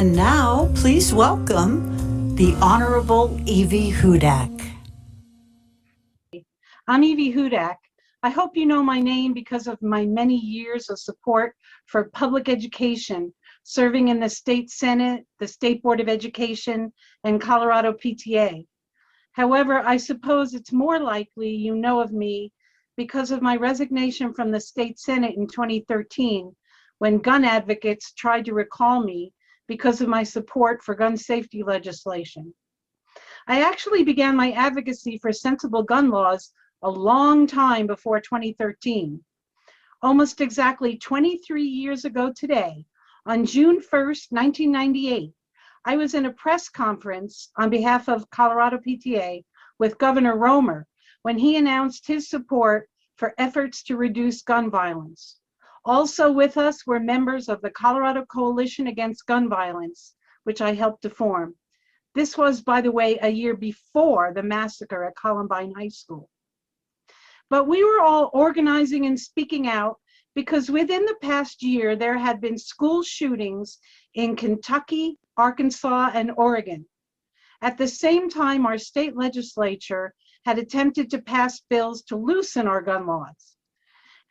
And now, please welcome the Honorable Evie Hudak. I'm Evie Hudak. I hope you know my name because of my many years of support for public education, serving in the State Senate, the State Board of Education, and Colorado PTA. However, I suppose it's more likely you know of me because of my resignation from the State Senate in 2013, when gun advocates tried to recall me because of my support for gun safety legislation. I actually began my advocacy for sensible gun laws a long time before 2013. Almost exactly 23 years ago today, on June 1st, 1998, I was in a press conference on behalf of Colorado PTA with Governor Romer when he announced his support for efforts to reduce gun violence. Also with us were members of the Colorado Coalition Against Gun Violence, which I helped to form. This was, by the way, a year before the massacre at Columbine High School. But we were all organizing and speaking out because within the past year, there had been school shootings in Kentucky, Arkansas, and Oregon. At the same time, our state legislature had attempted to pass bills to loosen our gun laws.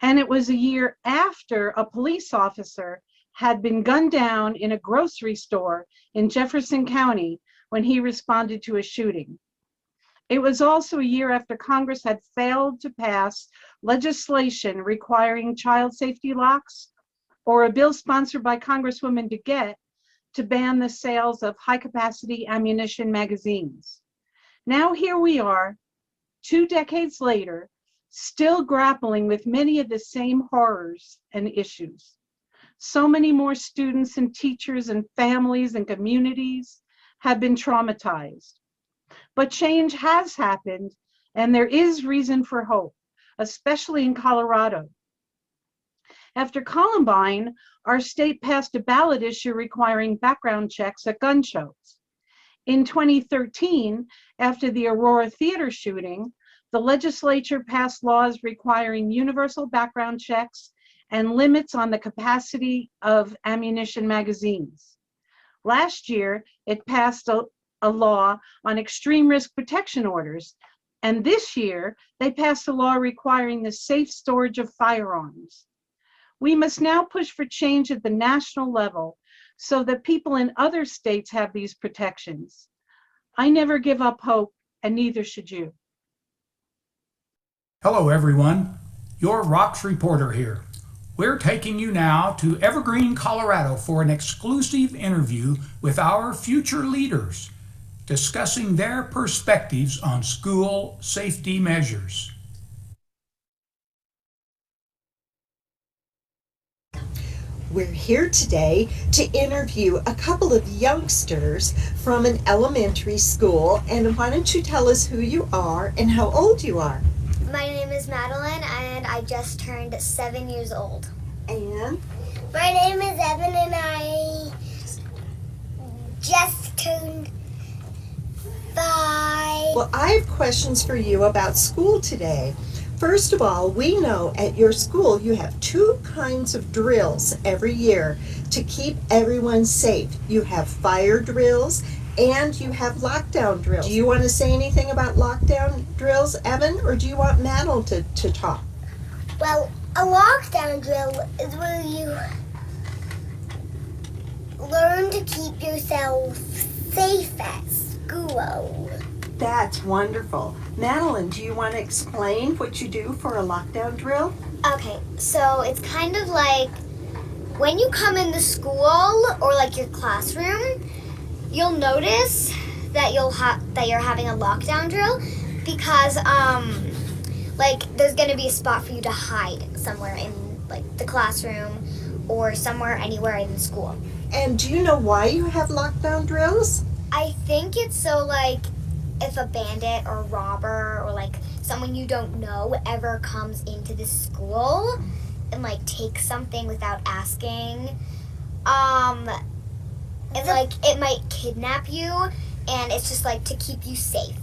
And it was a year after a police officer had been gunned down in a grocery store in Jefferson County when he responded to a shooting. It was also a year after Congress had failed to pass legislation requiring child safety locks, or a bill sponsored by Congresswoman DeGette to ban the sales of high-capacity ammunition magazines. Now here we are, 2 decades later, still grappling with many of the same horrors and issues. So many more students and teachers and families and communities have been traumatized. But change has happened, and there is reason for hope, especially in Colorado. After Columbine, our state passed a ballot issue requiring background checks at gun shows. In 2013, after the Aurora Theater shooting, the legislature passed laws requiring universal background checks and limits on the capacity of ammunition magazines. Last year, it passed a law on extreme risk protection orders, and this year, they passed a law requiring the safe storage of firearms. We must now push for change at the national level so that people in other states have these protections. I never give up hope, and neither should you. Hello everyone, your Rocks reporter here. We're taking you now to Evergreen, Colorado for an exclusive interview with our future leaders, discussing their perspectives on school safety measures. We're here today to interview a couple of youngsters from an elementary school. And why don't you tell us who you are and how old you are? My name is Madeline, and I just turned 7 years old. And? My name is Evan, and I just turned 5. Well, I have questions for you about school today. First of all, we know at your school you have 2 kinds of drills every year to keep everyone safe. You have fire drills and you have lockdown drills. Do you want to say anything about lockdown drills, Evan, or do you want Madeline to talk? Well, a lockdown drill is where you learn to keep yourself safe at school. That's wonderful. Madeline, do you want to explain what you do for a lockdown drill? Okay, so it's kind of like when you come into school or like your classroom, you'll notice that you're having a lockdown drill because like there's gonna be a spot for you to hide somewhere in like the classroom or somewhere anywhere in school. And do you know why you have lockdown drills? I think it's so like if a bandit or robber or like someone you don't know ever comes into this school and like takes something without asking, it's like it might kidnap you, and it's just like to keep you safe.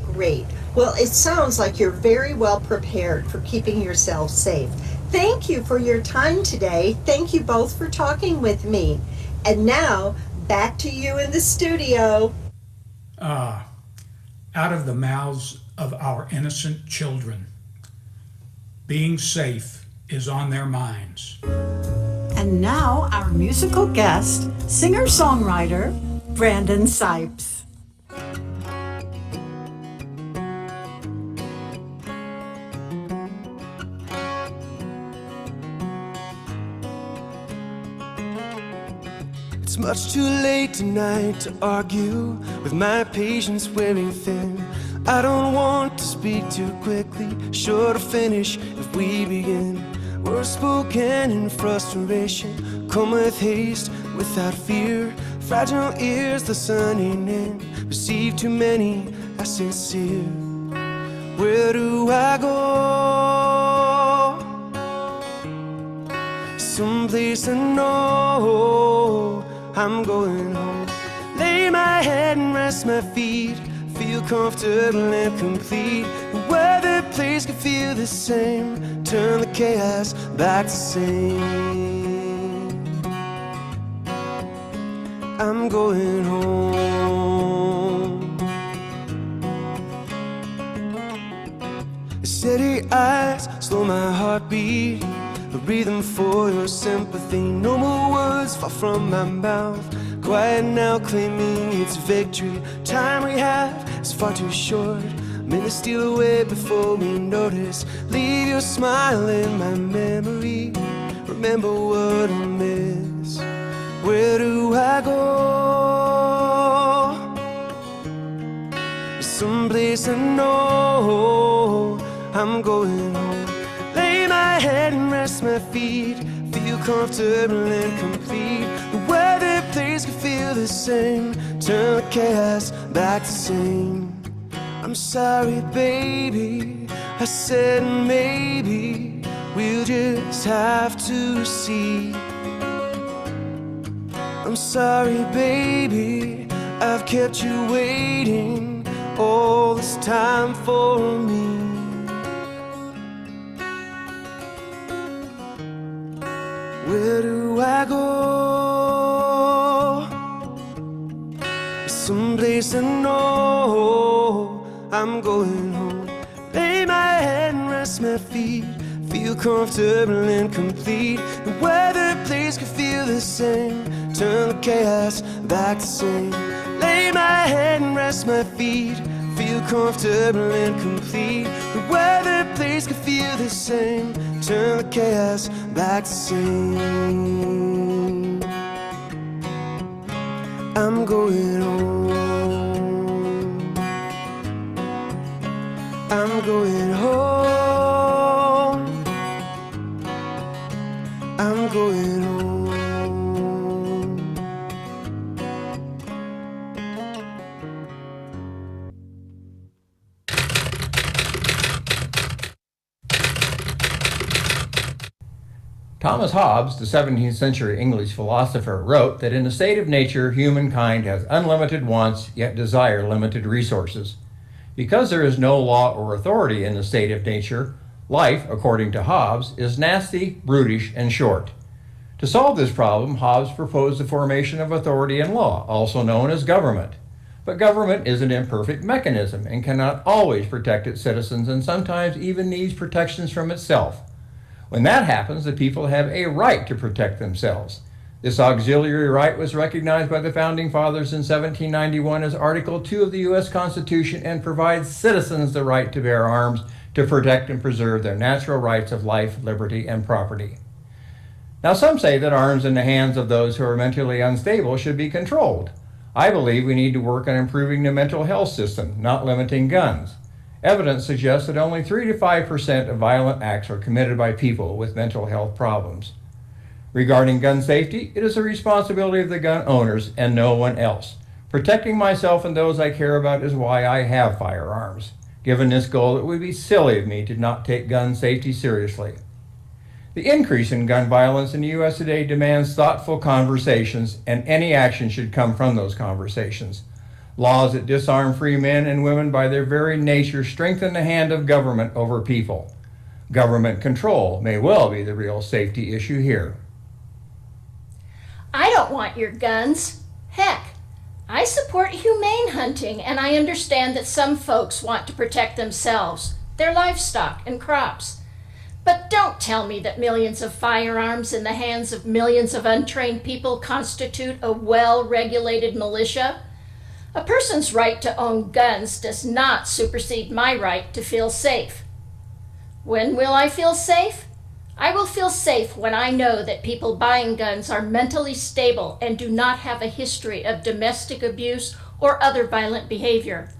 Great. Well, it sounds like you're very well prepared for keeping yourself safe. Thank you for your time today. Thank you both for talking with me. And now, back to you in the studio. Out of the mouths of our innocent children. Being safe is on their minds. And now our musical guest, singer-songwriter Brandon Sipes. It's much too late tonight to argue with my patience wearing thin. I don't want to speak too quickly, sure to finish if we begin. Words spoken in frustration come with haste, without fear. Fragile ears, the sun ain't in. Receive too many as sincere. Where do I go? Someplace I know. I'm going home. Lay my head and rest my feet. Feel comfortable and complete. The weather place can feel the same. Turn the chaos back to sane. I'm going home. Steady eyes slow my heartbeat. A rhythm for your sympathy. No more words fall from my mouth. Quiet now, claiming its victory. Time we have is far too short. Minutes steal away before we notice. Leave your smile in my memory. Remember what I miss. Where do I go? Someplace I know. I'm going home. Lay my head and rest my feet. Feel comfortable and complete. The weather place can feel the same. Turn the chaos back to sane. I'm sorry, baby. I said maybe we'll just have to see. I'm sorry, baby. I've kept you waiting all this time for me. Where do I go? Someplace I know. I'm going home. Lay my head and rest my feet. Feel comfortable and complete. The weather place can feel the same. Turn the chaos back to sane. Lay my head and rest my feet. Feel comfortable and complete. The weather place can feel the same. Turn the chaos back to sane. I'm going home. I'm going home. I'm going home. Thomas Hobbes, the 17th century English philosopher, wrote that in the state of nature, humankind has unlimited wants, yet desire limited resources. Because there is no law or authority in the state of nature, life, according to Hobbes, is nasty, brutish, and short. To solve this problem, Hobbes proposed the formation of authority and law, also known as government. But government is an imperfect mechanism and cannot always protect its citizens, and sometimes even needs protections from itself. When that happens, the people have a right to protect themselves. This auxiliary right was recognized by the Founding Fathers in 1791 as Article 2 of the U.S. Constitution and provides citizens the right to bear arms to protect and preserve their natural rights of life, liberty, and property. Now, some say that arms in the hands of those who are mentally unstable should be controlled. I believe we need to work on improving the mental health system, not limiting guns. Evidence suggests that only 3 to 5% of violent acts are committed by people with mental health problems. Regarding gun safety, it is the responsibility of the gun owners and no one else. Protecting myself and those I care about is why I have firearms. Given this goal, it would be silly of me to not take gun safety seriously. The increase in gun violence in the U.S. today demands thoughtful conversations, and any action should come from those conversations. Laws that disarm free men and women by their very nature strengthen the hand of government over people. Government control may well be the real safety issue here. I don't want your guns. Heck, I support humane hunting, and I understand that some folks want to protect themselves, their livestock, and crops. But don't tell me that millions of firearms in the hands of millions of untrained people constitute a well-regulated militia. A person's right to own guns does not supersede my right to feel safe. When will I feel safe? I will feel safe when I know that people buying guns are mentally stable and do not have a history of domestic abuse or other violent behavior.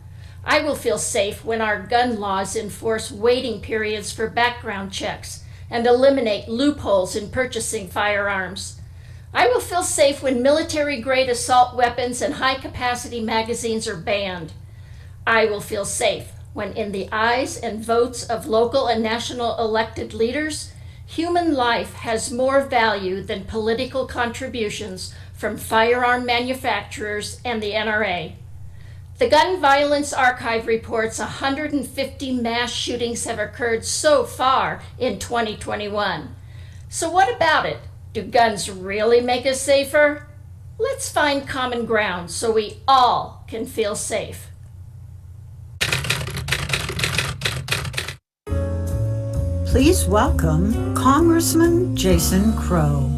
I will feel safe when our gun laws enforce waiting periods for background checks and eliminate loopholes in purchasing firearms. I will feel safe when military-grade assault weapons and high-capacity magazines are banned. I will feel safe when, in the eyes and votes of local and national elected leaders, human life has more value than political contributions from firearm manufacturers and the NRA. The Gun Violence Archive reports 150 mass shootings have occurred so far in 2021. So what about it? Do guns really make us safer? Let's find common ground so we all can feel safe. Please welcome Congressman Jason Crow.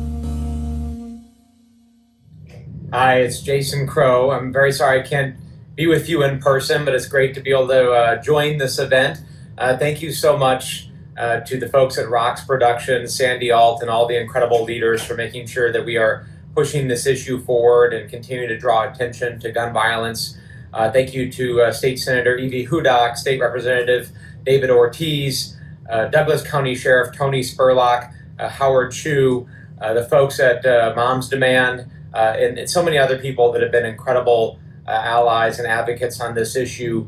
Hi, it's Jason Crow. I'm very sorry I can't be with you in person, but it's great to be able to join this event. Thank you so much to the folks at Rocks Productions, Sandy Alt, and all the incredible leaders for making sure that we are pushing this issue forward and continue to draw attention to gun violence. Thank you to State Senator Evie Hudak, State Representative David Ortiz, Douglas County Sheriff Tony Spurlock, Howard Chu, the folks at Moms Demand, and so many other people that have been incredible allies and advocates on this issue.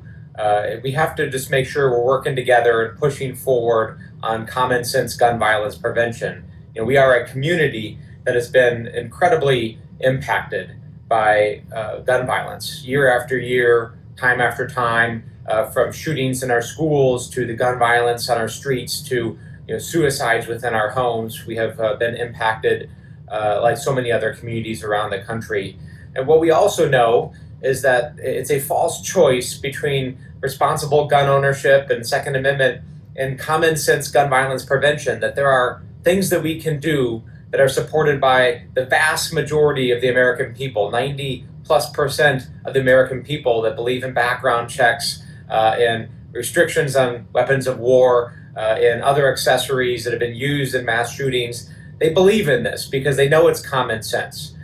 We have to just make sure we're working together and pushing forward on common sense gun violence prevention. You know, we are a community that has been incredibly impacted by gun violence year after year, time after time. From shootings in our schools to the gun violence on our streets to suicides within our homes. We have been impacted like so many other communities around the country. And what we also know is that it's a false choice between responsible gun ownership and Second Amendment and common sense gun violence prevention, that there are things that we can do that are supported by the vast majority of the American people, 90+% of the American people that believe in background checks and restrictions on weapons of war and other accessories that have been used in mass shootings. They believe in this because they know it's common sense.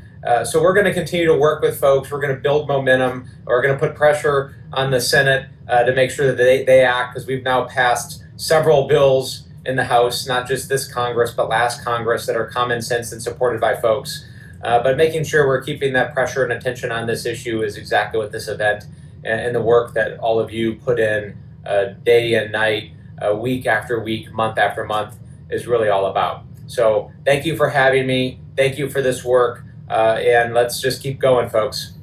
So we're going to continue to work with folks. We're going to build momentum. We're going to put pressure on the Senate to make sure that they act, because we've now passed several bills in the House, not just this Congress, but last Congress, that are common sense and supported by folks. But making sure we're keeping that pressure and attention on this issue is exactly what this event and the work that all of you put in day and night, week after week, month after month is really all about. So thank you for having me. Thank you for this work. And let's just keep going, folks.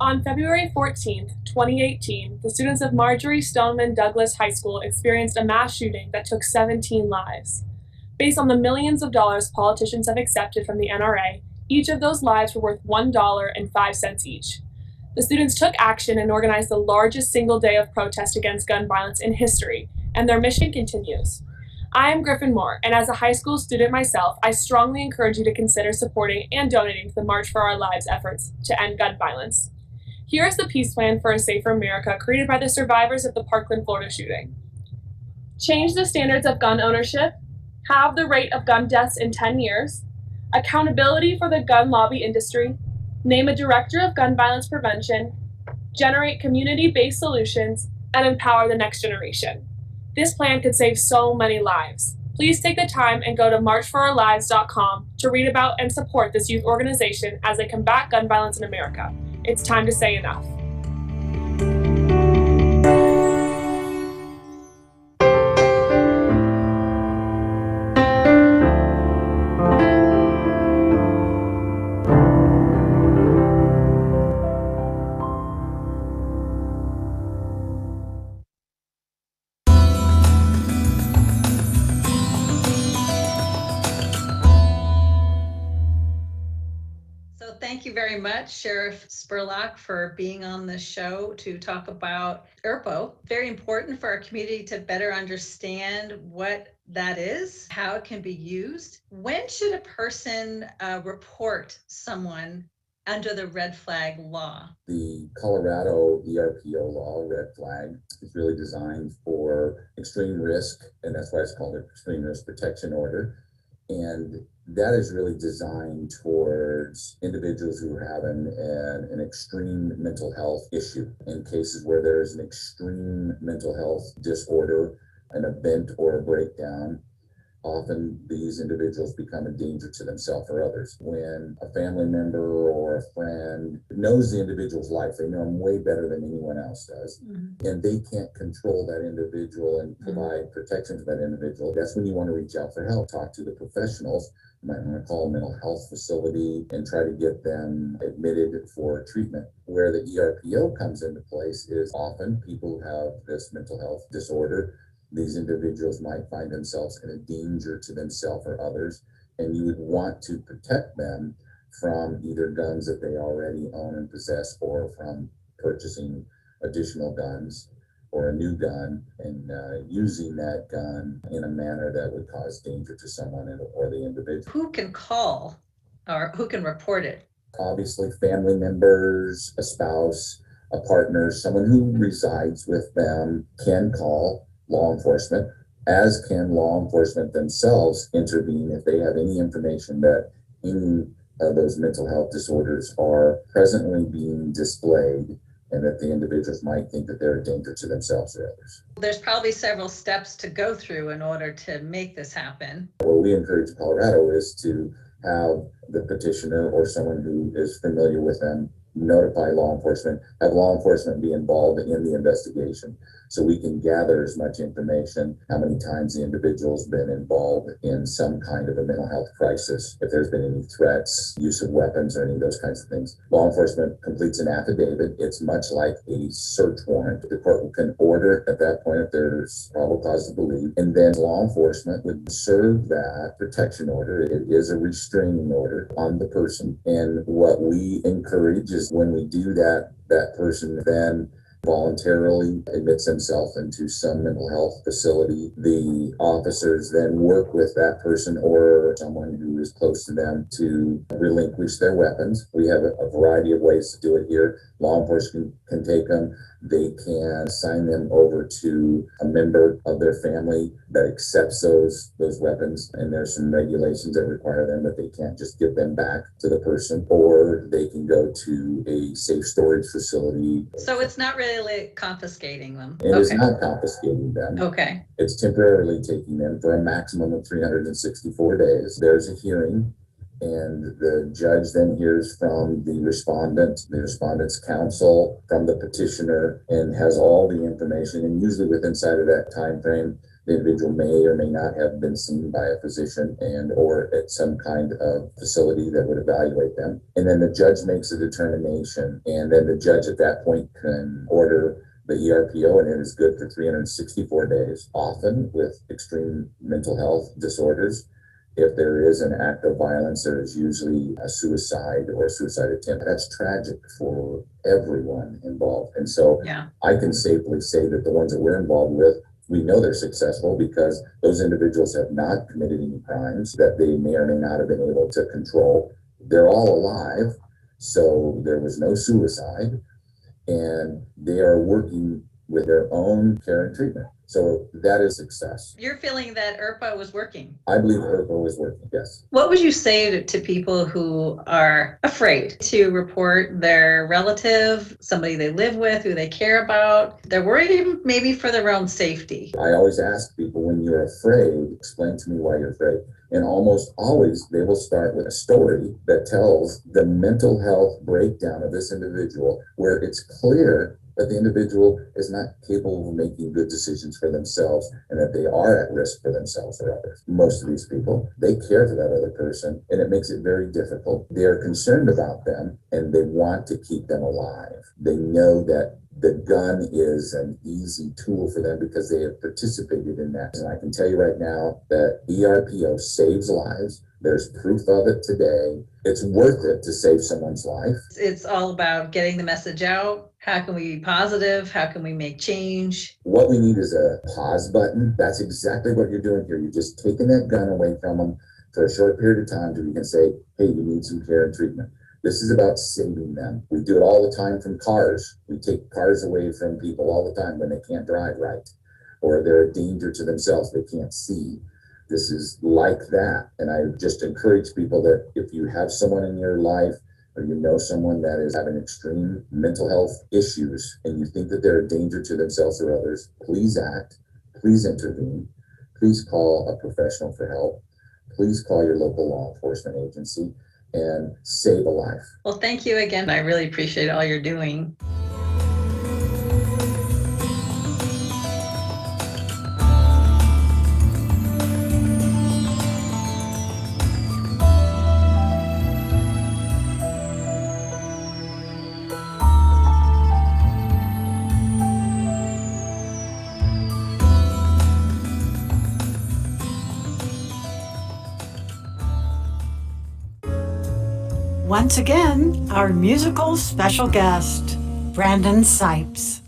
On February 14th, 2018, the students of Marjorie Stoneman Douglas High School experienced a mass shooting that took 17 lives. Based on the millions of dollars politicians have accepted from the NRA, each of those lives were worth $1.05 each. The students took action and organized the largest single day of protest against gun violence in history, and their mission continues. I am Griffin Moore, and as a high school student myself, I strongly encourage you to consider supporting and donating to the March for Our Lives efforts to end gun violence. Here is the peace plan for a safer America created by the survivors of the Parkland, Florida shooting. Change the standards of gun ownership, halve the rate of gun deaths in 10 years, accountability for the gun lobby industry, name a director of gun violence prevention, generate community-based solutions, and empower the next generation. This plan could save so many lives. Please take the time and go to marchforourlives.com to read about and support this youth organization as they combat gun violence in America. It's time to say enough. thank you very much, Sheriff Spurlock, for being on the show to talk about ERPO. Very important for our community to better understand what that is, how it can be used. When should a person report someone under the red flag law? The Colorado ERPO law, red flag, is really designed for extreme risk, and that's why it's called an extreme risk protection order. And that is really designed towards individuals who are having an extreme mental health issue. In cases where there is an extreme mental health disorder, an event or a breakdown, often these individuals become a danger to themselves or others. When a family member or a friend knows the individual's life, they know them way better than anyone else does, and they can't control that individual and provide protection to that individual, that's when you want to reach out for help. Talk to the professionals. You might want to call a mental health facility and try to get them admitted for treatment. Where the ERPO comes into place is often people who have this mental health disorder. These individuals might find themselves in a danger to themselves or others, and you would want to protect them from either guns that they already own and possess, or from purchasing additional guns or a new gun and using that gun in a manner that would cause danger to someone or the individual. Who can call or who can report it? Obviously, family members, a spouse, a partner, someone who resides with them can call law enforcement, as can law enforcement themselves intervene if they have any information that any of those mental health disorders are presently being displayed, and that the individuals might think that they're a danger to themselves or others. There's probably several steps to go through in order to make this happen. What we encourage Colorado is to have the petitioner or someone who is familiar with them notify law enforcement, have law enforcement be involved in the investigation, so we can gather as much information, how many times the individual's been involved in some kind of a mental health crisis, if there's been any threats, use of weapons, or any of those kinds of things. Law enforcement completes an affidavit. It's much like a search warrant. The court can order at that point if there's probable cause to believe, and then law enforcement would serve that protection order. It is a restraining order on the person, and what we encourage is when we do that, that person then voluntarily admits himself into some mental health facility. The officers then work with that person or someone who is close to them to relinquish their weapons. We have a variety of ways to do it here. Law enforcement can take them. They can sign them over to a member of their family that accepts those weapons, and there's some regulations that require them that they can't just give them back to the person, or they can go to a safe storage facility. So it's not really confiscating them. It is not confiscating them. Okay. It's temporarily taking them for a maximum of 364 days. There's a hearing, and the judge then hears from the respondent's counsel, from the petitioner, and has all the information. And usually within inside of that time frame, the individual may or may not have been seen by a physician and or at some kind of facility that would evaluate them. And then the judge makes a determination, and then the judge at that point can order the ERPO, and it is good for 364 days. Often with extreme mental health disorders, if there is an act of violence, there is usually a suicide or a suicide attempt. That's tragic for everyone involved. And so I can safely say that the ones that we're involved with, we know they're successful because those individuals have not committed any crimes that they may or may not have been able to control. They're all alive, so there was no suicide, and they are working with their own care and treatment. So that is success. You're feeling that ERPO was working. I believe ERPO is working, yes. What would you say to people who are afraid to report their relative, somebody they live with, who they care about? They're worried maybe for their own safety. I always ask people, when you're afraid, explain to me why you're afraid. And almost always they will start with a story that tells the mental health breakdown of this individual, where it's clear that the individual is not capable of making good decisions for themselves and that they are at risk for themselves or others. Most of these people, they care for that other person, and it makes it very difficult. They are concerned about them, and they want to keep them alive. They know that the gun is an easy tool for them because they have participated in that. And I can tell you right now that ERPO saves lives. There's proof of it today. It's worth it to save someone's life. It's all about getting the message out. How can we be positive? How can we make change? What we need is a pause button. That's exactly what you're doing here. You're just taking that gun away from them for a short period of time so you can say, hey, you need some care and treatment. This is about saving them. We do it all the time from cars. We take cars away from people all the time when they can't drive right, or they're a danger to themselves, they can't see. This is like that. And I just encourage people that if you have someone in your life or you know someone that is having extreme mental health issues and you think that they're a danger to themselves or others, please act, please intervene, please call a professional for help, please call your local law enforcement agency and save a life. Well, thank you again. I really appreciate all you're doing. Once again, our musical special guest, Brandon Sipes.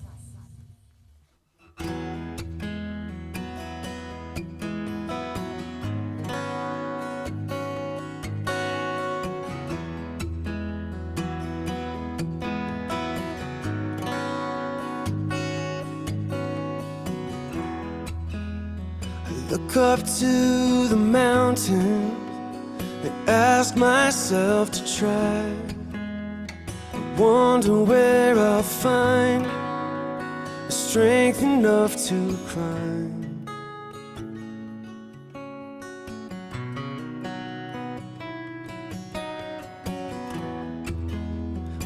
Look up to the mountain and ask myself to try. I wonder where I'll find the strength enough to climb.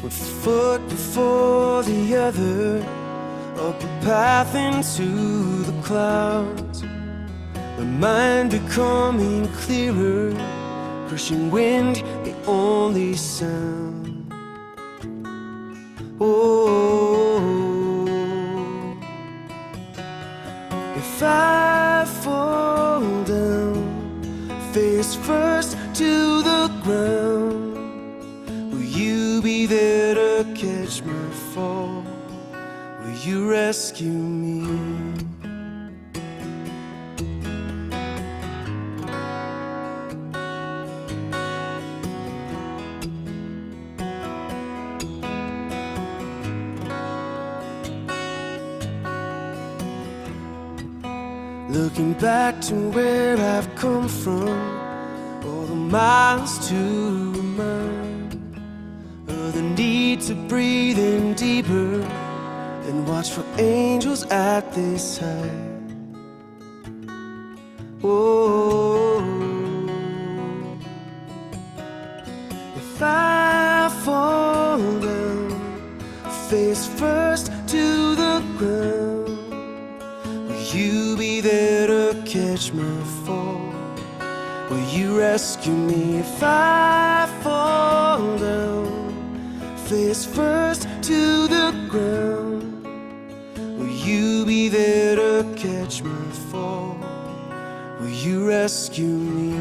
One foot before the other, up a path into the clouds. My mind becoming clearer, crushing wind, the only sound. Oh, if I fall down, face first to the ground, will you be there to catch my fall? Will you rescue me? Looking back to where I've come from, all the miles to remind of the need to breathe in deeper and watch for angels at this height. Oh, if I fall down, face first to the ground, will you be there to catch my fall? Will you rescue me if I fall down, face first to the ground? Will you be there to catch my fall? Will you rescue me?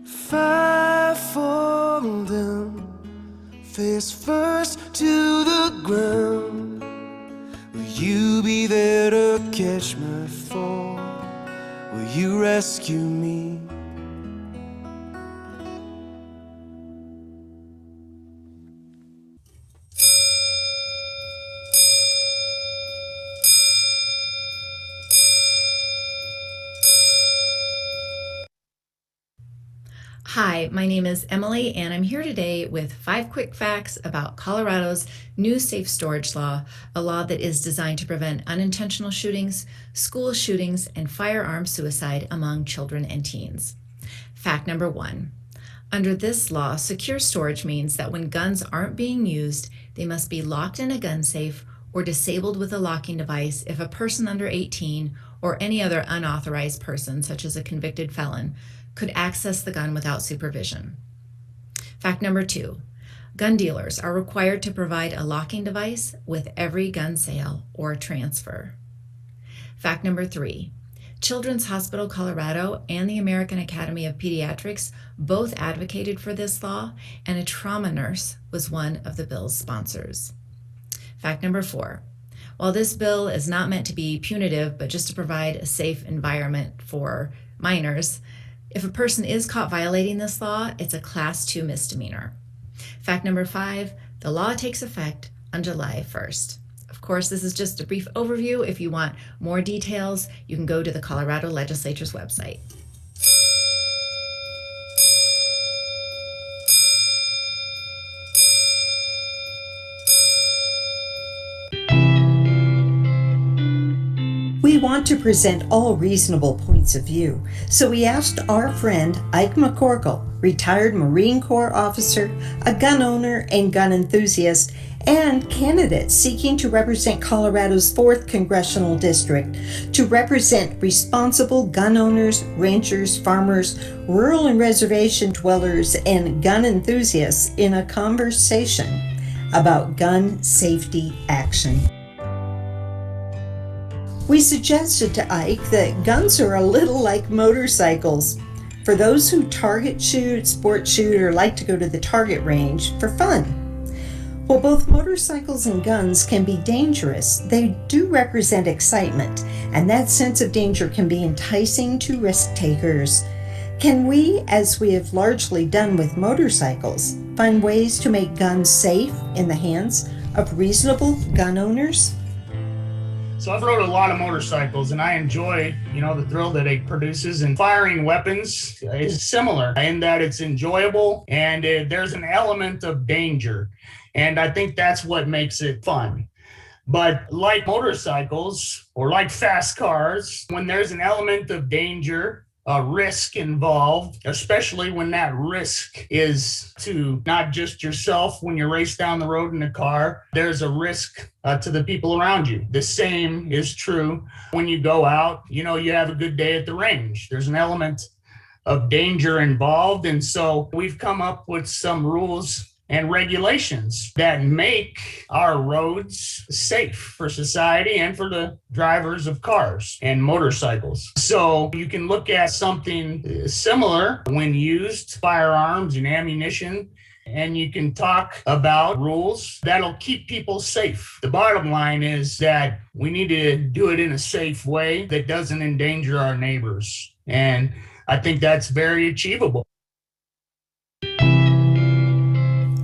If I fall down, face first to the ground, will you be there to catch my fall? Will you rescue me? Hi, my name is Emily, and I'm here today with 5 quick facts about Colorado's new safe storage law, a law that is designed to prevent unintentional shootings, school shootings, and firearm suicide among children and teens. Fact number 1. Under this law, secure storage means that when guns aren't being used, they must be locked in a gun safe or disabled with a locking device if a person under 18 or any other unauthorized person, such as a convicted felon, could access the gun without supervision. Fact number 2, gun dealers are required to provide a locking device with every gun sale or transfer. Fact number 3, Children's Hospital Colorado and the American Academy of Pediatrics both advocated for this law, and a trauma nurse was one of the bill's sponsors. Fact number 4, while this bill is not meant to be punitive, but just to provide a safe environment for minors, if a person is caught violating this law, it's a Class 2 misdemeanor. Fact number 5, the law takes effect on July 1st. Of course, this is just a brief overview. If you want more details, you can go to the Colorado Legislature's website. We want to present all reasonable points of view, so we asked our friend Ike McCorkle, retired Marine Corps officer, a gun owner and gun enthusiast, and candidate seeking to represent Colorado's 4th Congressional District, to represent responsible gun owners, ranchers, farmers, rural and reservation dwellers, and gun enthusiasts in a conversation about gun safety action. We suggested to Ike that guns are a little like motorcycles. For those who target shoot, sport shoot, or like to go to the target range for fun. While both motorcycles and guns can be dangerous, they do represent excitement, and that sense of danger can be enticing to risk takers. Can we, as we have largely done with motorcycles, find ways to make guns safe in the hands of reasonable gun owners? So I've rode a lot of motorcycles, and I enjoy, the thrill that it produces. And firing weapons is similar in that it's enjoyable and there's an element of danger. And I think that's what makes it fun. But like motorcycles or like fast cars, when there's an element of danger, a risk involved, especially when that risk is to not just yourself when you race down the road in a car, there's a risk to the people around you. The same is true when you go out, you have a good day at the range. There's an element of danger involved. And so we've come up with some rules and regulations that make our roads safe for society and for the drivers of cars and motorcycles. So you can look at something similar when used, firearms and ammunition, and you can talk about rules that'll keep people safe. The bottom line is that we need to do it in a safe way that doesn't endanger our neighbors. And I think that's very achievable.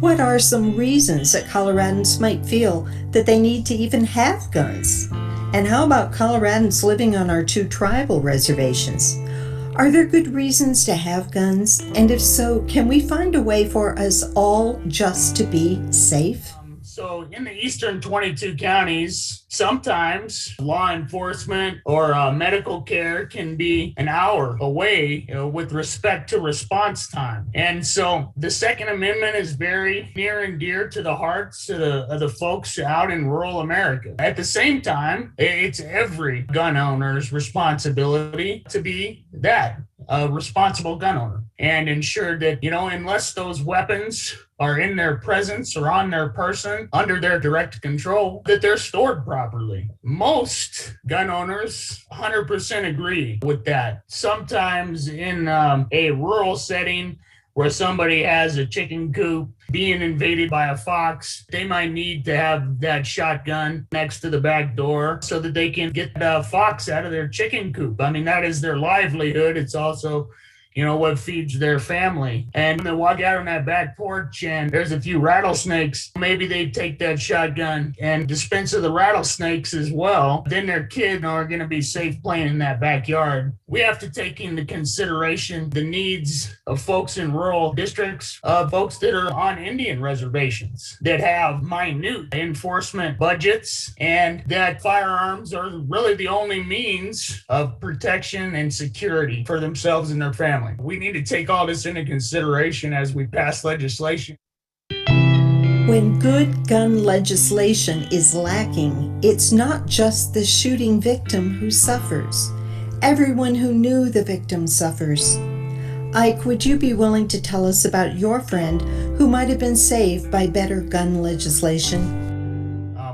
What are some reasons that Coloradans might feel that they need to even have guns? And how about Coloradans living on our 2 tribal reservations? Are there good reasons to have guns? And if so, can we find a way for us all just to be safe? So in the eastern 22 counties, sometimes law enforcement or medical care can be an hour away with respect to response time. And so the Second Amendment is very near and dear to the hearts of the folks out in rural America. At the same time, it's every gun owner's responsibility to be that, a responsible gun owner, and ensure that, unless those weapons are in their presence or on their person under their direct control, that they're stored properly. Most gun owners 100% agree with that. Sometimes in a rural setting where somebody has a chicken coop being invaded by a fox, they might need to have that shotgun next to the back door so that they can get the fox out of their chicken coop. I mean, that is their livelihood. It's also what feeds their family. And when they walk out on that back porch and there's a few rattlesnakes, maybe they take that shotgun and dispense of the rattlesnakes as well. Then their kids are going to be safe playing in that backyard. We have to take into consideration the needs of folks in rural districts, folks that are on Indian reservations that have minute enforcement budgets, and that firearms are really the only means of protection and security for themselves and their family. We need to take all this into consideration as we pass legislation. When good gun legislation is lacking, it's not just the shooting victim who suffers. Everyone who knew the victim suffers. Ike, would you be willing to tell us about your friend who might have been saved by better gun legislation?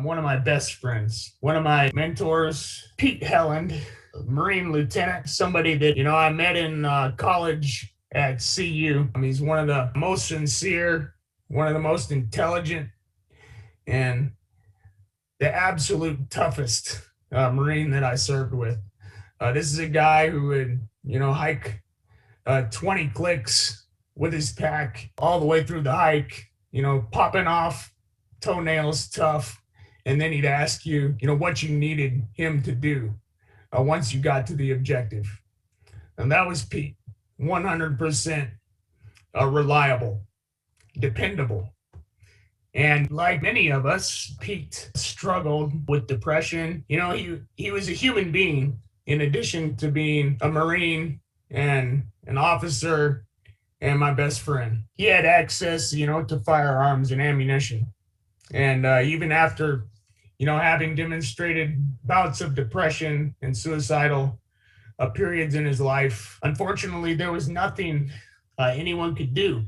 One of my best friends, one of my mentors, Pete Helland, Marine Lieutenant, somebody that, I met in college at CU. He's one of the most sincere, one of the most intelligent, and the absolute toughest Marine that I served with. This is a guy who would, hike 20 clicks with his pack all the way through the hike, popping off, toenails tough. And then he'd ask you, what you needed him to do once you got to the objective. And that was Pete, 100% reliable, dependable. And like many of us, Pete struggled with depression. He was a human being in addition to being a Marine and an officer and my best friend. He had access, to firearms and ammunition. And even after, having demonstrated bouts of depression and suicidal periods in his life, unfortunately, there was nothing anyone could do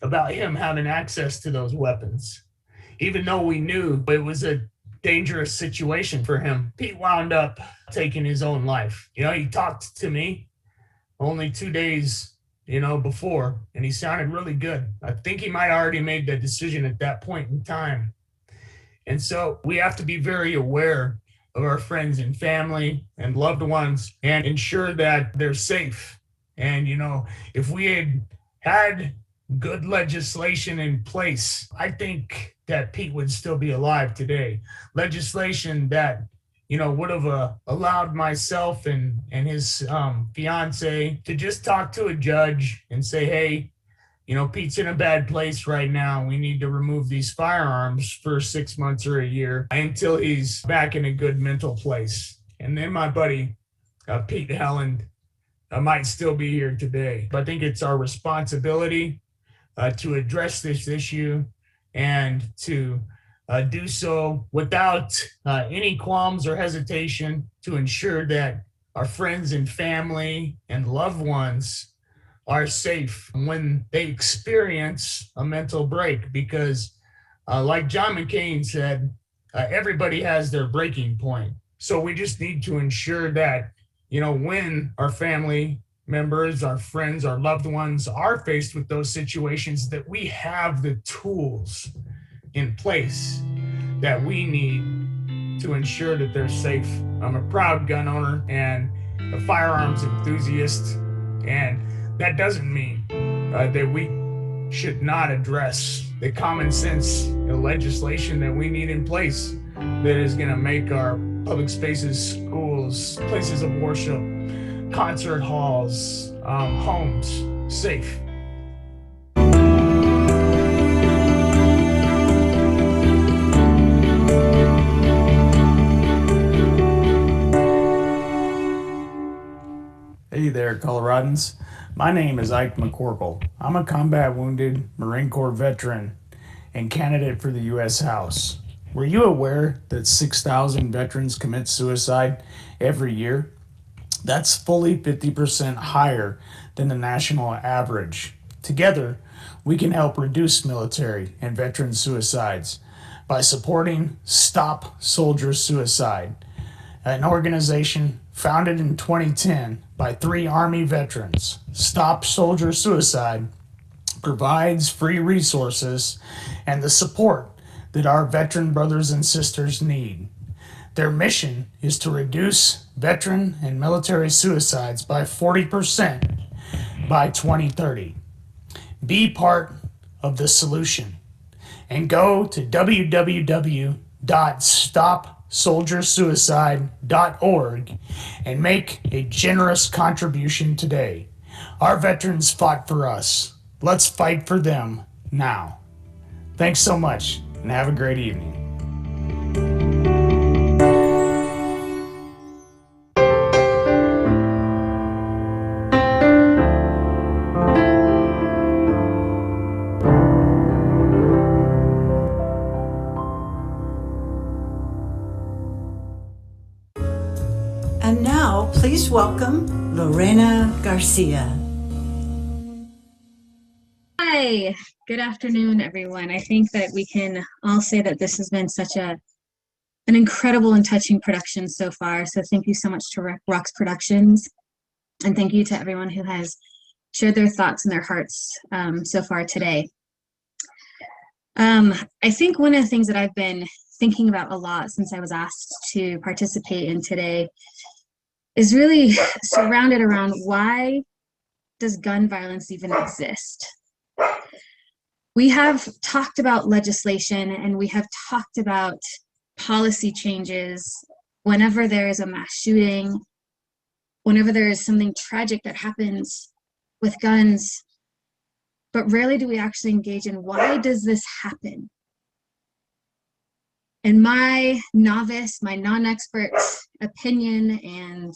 about him having access to those weapons. Even though we knew it was a dangerous situation for him, Pete wound up taking his own life. He talked to me only 2 days, before, and he sounded really good. I think he might have already made the decision at that point in time. And so we have to be very aware of our friends and family and loved ones and ensure that they're safe. And, if we had good legislation in place, I think that Pete would still be alive today. Legislation that, would have allowed myself and his fiance to just talk to a judge and say, hey, Pete's in a bad place right now. We need to remove these firearms for 6 months or a year until he's back in a good mental place. And then my buddy, Pete Helland, might still be here today. But I think it's our responsibility to address this issue and to do so without any qualms or hesitation, to ensure that our friends and family and loved ones are safe when they experience a mental break. Because like John McCain said, everybody has their breaking point. So we just need to ensure that, when our family members, our friends, our loved ones are faced with those situations, that we have the tools in place that we need to ensure that they're safe. I'm a proud gun owner and a firearms enthusiast, and that doesn't mean that we should not address the common sense legislation that we need in place that is going to make our public spaces, schools, places of worship, concert halls, homes safe. Hey there, Coloradans. My name is Ike McCorkle. I'm a combat wounded Marine Corps veteran and candidate for the U.S. House. Were you aware that 6,000 veterans commit suicide every year? That's fully 50% higher than the national average. Together, we can help reduce military and veteran suicides by supporting Stop Soldier Suicide, an organization founded in 2010 by 3 Army veterans. Stop Soldier Suicide provides free resources and the support that our veteran brothers and sisters need. Their mission is to reduce veteran and military suicides by 40% by 2030. Be part of the solution and go to www.stopsoldiersuicide.org and make a generous contribution today. Our veterans fought for us. Let's fight for them now. Thanks so much and have a great evening. And now, please welcome Lorena Garcia. Hi, good afternoon, everyone. I think that we can all say that this has been such an incredible and touching production so far. So thank you so much to Rocks Productions, and thank you to everyone who has shared their thoughts and their hearts so far today. I think one of the things that I've been thinking about a lot since I was asked to participate in today is really surrounded around, why does gun violence even exist? We have talked about legislation and we have talked about policy changes whenever there is a mass shooting, whenever there is something tragic that happens with guns, but rarely do we actually engage in, why does this happen? In my novice, my non-expert opinion and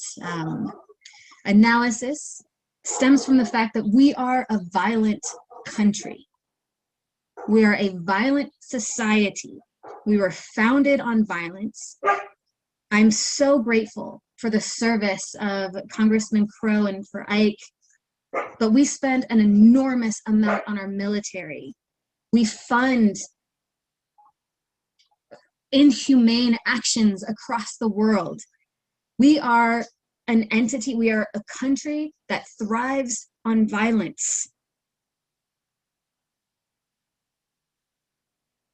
analysis stems from the fact that we are a violent country. We are a violent society. We were founded on violence. I'm so grateful for the service of Congressman Crow and for Ike, but we spend an enormous amount on our military. We fund inhumane actions across the world. We are an entity, we are a country that thrives on violence.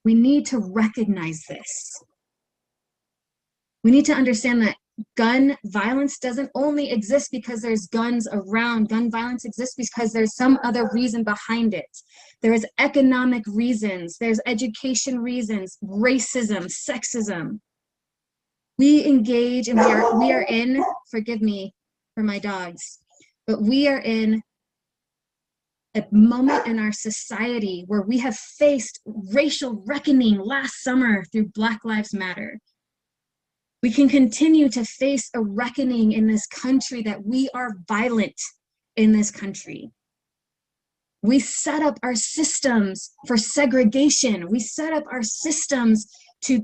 We need to recognize this. We need to understand that gun violence doesn't only exist because there's guns around. Gun violence exists because there's some other reason behind it. There's economic reasons, there's education reasons, racism, sexism. We engage and we are in, forgive me for my dogs, but we are in a moment in our society where we have faced racial reckoning last summer through Black Lives Matter. We can continue to face a reckoning in this country that we are violent in this country. We set up our systems for segregation. We set up our systems to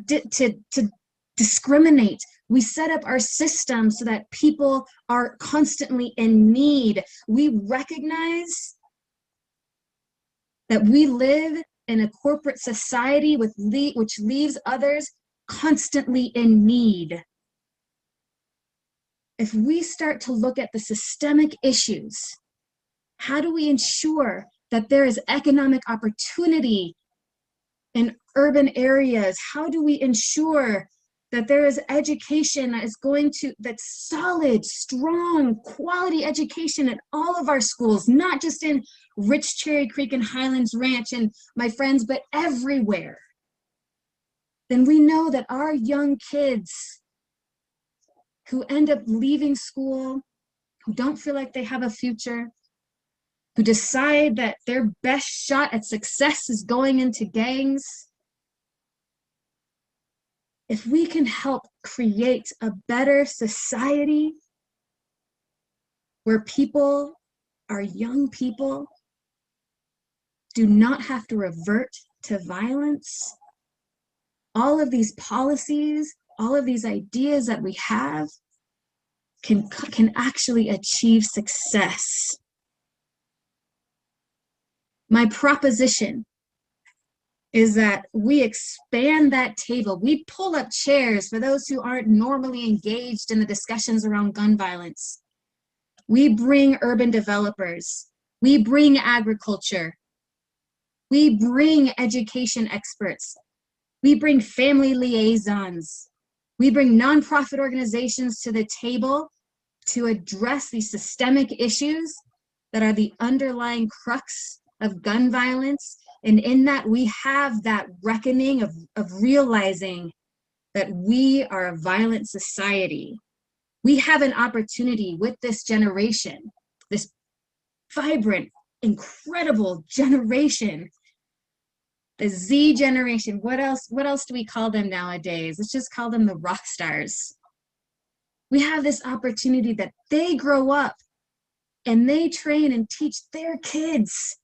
discriminate. We set up our systems so that people are constantly in need. We recognize that we live in a corporate society which leaves others constantly in need. If we start to look at the systemic issues, how do we ensure that there is economic opportunity in urban areas? How do we ensure that there is education that's solid, strong, quality education at all of our schools, not just in Rich Cherry Creek and Highlands Ranch and my friends, but everywhere? Then we know that our young kids who end up leaving school, who don't feel like they have a future, who decide that their best shot at success is going into gangs, if we can help create a better society where our young people, do not have to revert to violence, all of these policies, all of these ideas that we have can actually achieve success. My proposition is that we expand that table. We pull up chairs for those who aren't normally engaged in the discussions around gun violence. We bring urban developers. We bring agriculture. We bring education experts. We bring family liaisons. We bring nonprofit organizations to the table to address these systemic issues that are the underlying crux of gun violence. And in that, we have that reckoning of realizing that we are a violent society. We have an opportunity with this generation, this vibrant, incredible generation, the Z generation. What else do we call them nowadays? Let's just call them the rock stars. We have this opportunity that they grow up and they train and teach their kids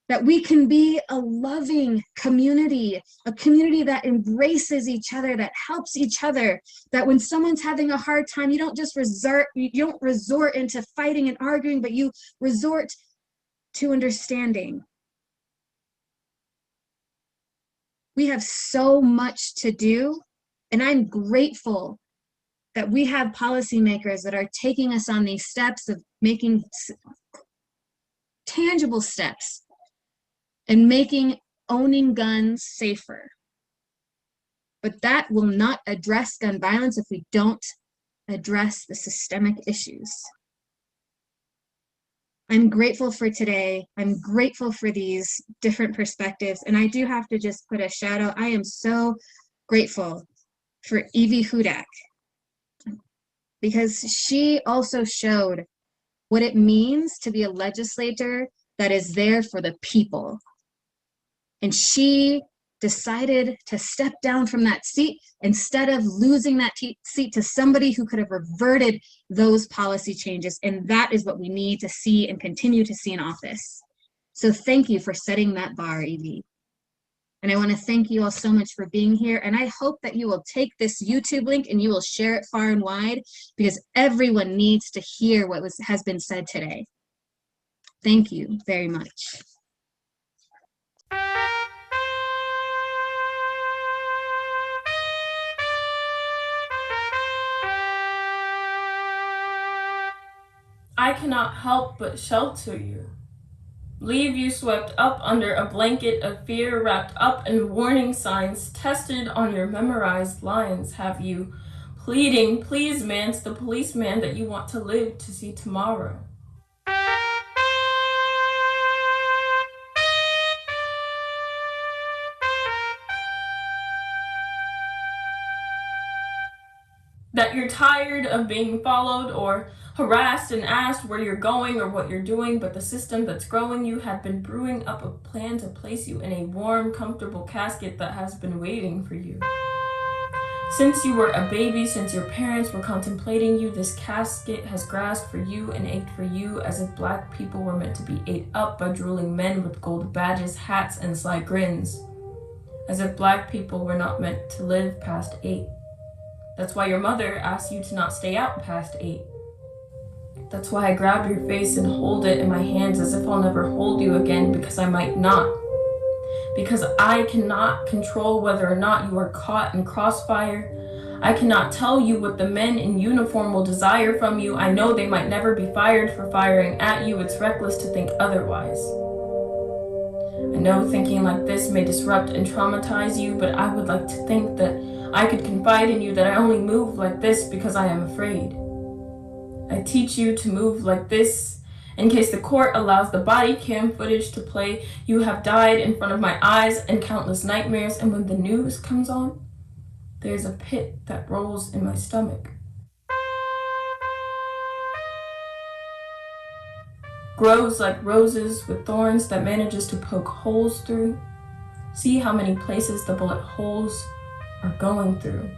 that we can be a loving community, a community that embraces each other, that helps each other, that when someone's having a hard time, you don't resort into fighting and arguing, but you resort to understanding. We have so much to do, and I'm grateful that we have policymakers that are taking us on these steps of making tangible steps and making owning guns safer. But that will not address gun violence if we don't address the systemic issues. I'm grateful for today. I'm grateful for these different perspectives. And I do have to just put a shout out. I am so grateful for Evie Hudak, because she also showed what it means to be a legislator that is there for the people. And she decided to step down from that seat instead of losing that seat to somebody who could have reverted those policy changes. And that is what we need to see and continue to see in office. So thank you for setting that bar, Evie. And I want to thank you all so much for being here. And I hope that you will take this YouTube link and you will share it far and wide, because everyone needs to hear what has been said today. Thank you very much. I cannot help but shelter you. Leave you swept up under a blanket of fear, wrapped up in warning signs, tested on your memorized lines. Have you pleading, please man, to the policeman that you want to live to see tomorrow. That you're tired of being followed or harassed and asked where you're going or what you're doing, but the system that's growing you had been brewing up a plan to place you in a warm, comfortable casket that has been waiting for you. Since you were a baby, since your parents were contemplating you, this casket has grasped for you and ached for you, as if black people were meant to be ate up by drooling men with gold badges, hats, and sly grins. As if black people were not meant to live past 8. That's why your mother asked you to not stay out past 8. That's why I grab your face and hold it in my hands as if I'll never hold you again, because I might not. Because I cannot control whether or not you are caught in crossfire. I cannot tell you what the men in uniform will desire from you. I know they might never be fired for firing at you. It's reckless to think otherwise. I know thinking like this may disrupt and traumatize you, but I would like to think that I could confide in you that I only move like this because I am afraid. I teach you to move like this in case the court allows the body cam footage to play. You have died in front of my eyes and countless nightmares, and when the news comes on, there's a pit that rolls in my stomach. Grows like roses with thorns that manages to poke holes through. See how many places the bullet holes are going through.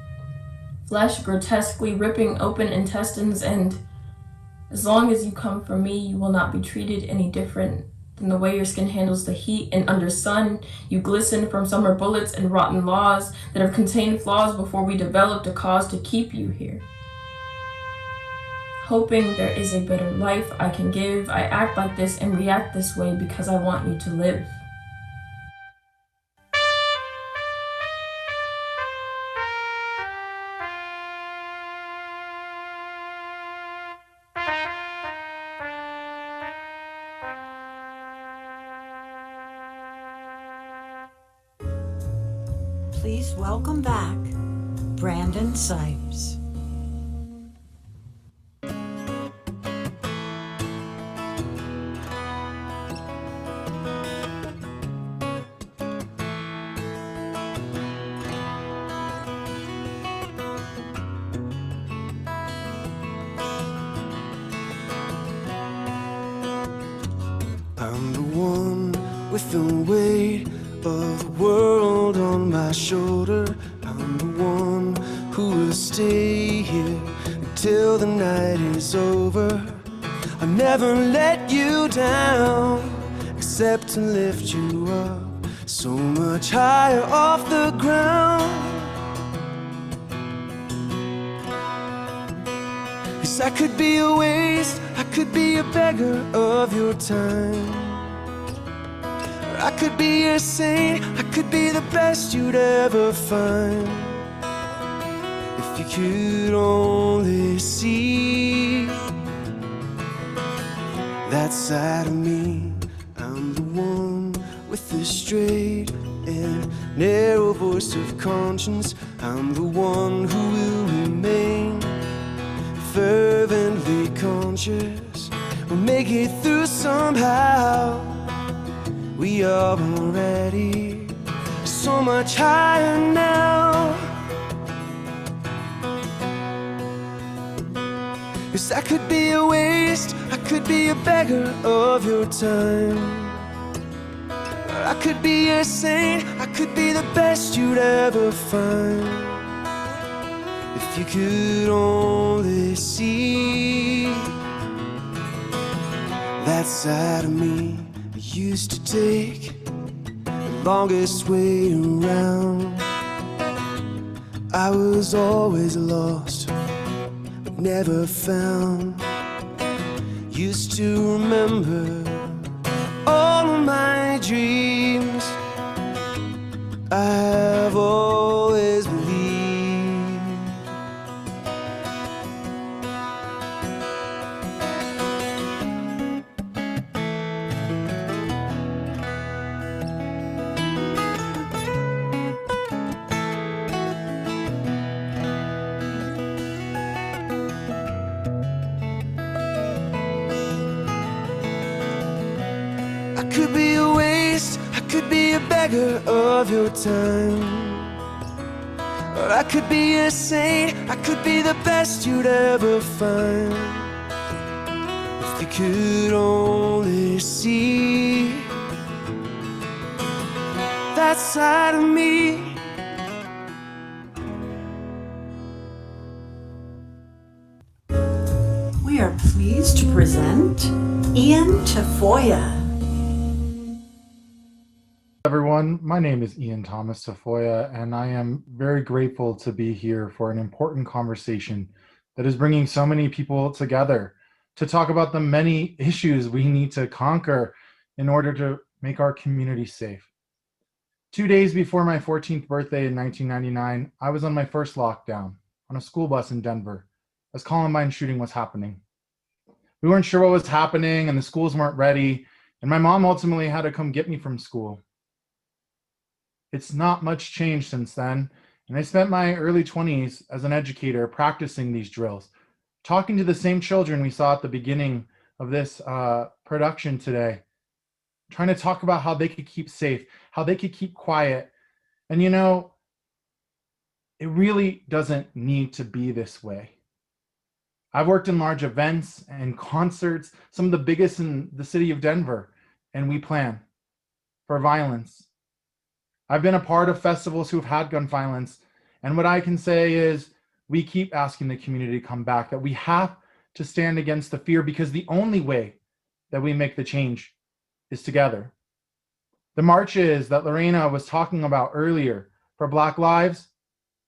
Flesh grotesquely ripping open intestines, and as long as you come for me, you will not be treated any different than the way your skin handles the heat, and under sun, you glisten from summer bullets and rotten laws that have contained flaws before we developed a cause to keep you here. Hoping there is a better life I can give, I act like this and react this way because I want you to live. Please welcome back Brandon Sipes. I'm the one with the weight of the world on my shoulder. I'm the one who will stay here until the night is over. I'll never let you down, except to lift you up so much higher off the ground. 'Cause I could be a waste, I could be a beggar of your time, or I could be a saint, I could be the best you'd ever find. If you could only see that side of me. I'm the one with the straight and narrow voice of conscience. I'm the one who will remain fervently conscious. We'll make it through somehow. We are already so much higher now. 'Cause I could be a waste, I could be a beggar of your time, or I could be a saint, I could be the best you'd ever find. If you could only see that side of me. I used to take the longest way around. I was always lost, but never found. Used to remember all of my dreams. I've always believed. I could be a waste, I could be a beggar of your time, or I could be a saint, I could be the best you'd ever find. If you could only see that side of me. We are pleased to present Ian Tafoya. Everyone, my name is Ian Thomas Tafoya, and I am very grateful to be here for an important conversation that is bringing so many people together to talk about the many issues we need to conquer in order to make our community safe. 2 days before my 14th birthday in 1999, I was on my first lockdown on a school bus in Denver as Columbine shooting was happening. We weren't sure what was happening and the schools weren't ready, and my mom ultimately had to come get me from school. It's not much changed since then, and I spent my early 20s as an educator practicing these drills, talking to the same children we saw at the beginning of this production today, trying to talk about how they could keep safe, how they could keep quiet. And you know, it really doesn't need to be this way. I've worked in large events and concerts, some of the biggest in the city of Denver, and we plan for violence. I've been a part of festivals who've had gun violence, and what I can say is we keep asking the community to come back, that we have to stand against the fear, because the only way that we make the change is together. The marches that Lorena was talking about earlier for Black Lives